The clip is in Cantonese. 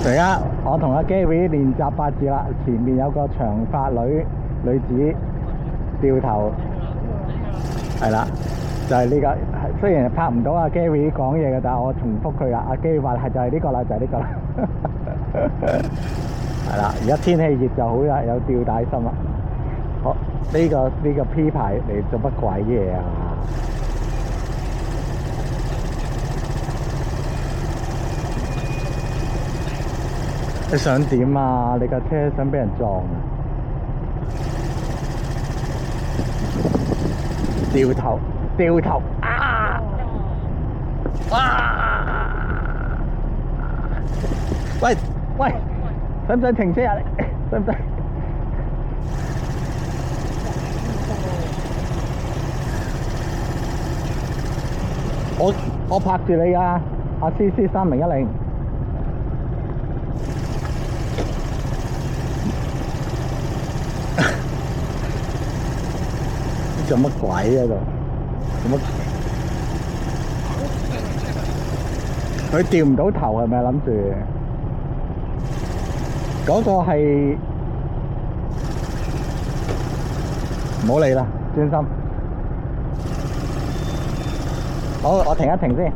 而家我同阿 Gary 練習八字啦，前面有個長髮女子掉頭，係啦，就係呢個。雖然拍唔到阿 Gary 講嘢嘅，但係我重複佢啊。阿 Gary 話係就係呢個啦，就係呢個啦。係啦，而家天氣熱就好啦，有吊帶衫啦。好，呢個 P 牌嚟做乜鬼嘢啊？你想點啊？你架車想俾人撞啊？掉頭啊！喂，使唔使停車啊？你使唔使？我拍住你㗎，阿 CC3010。做乜鬼喺度？做乜？佢掉唔到頭係咪諗住？嗰個係唔好理啦，專心。好，我停一停先。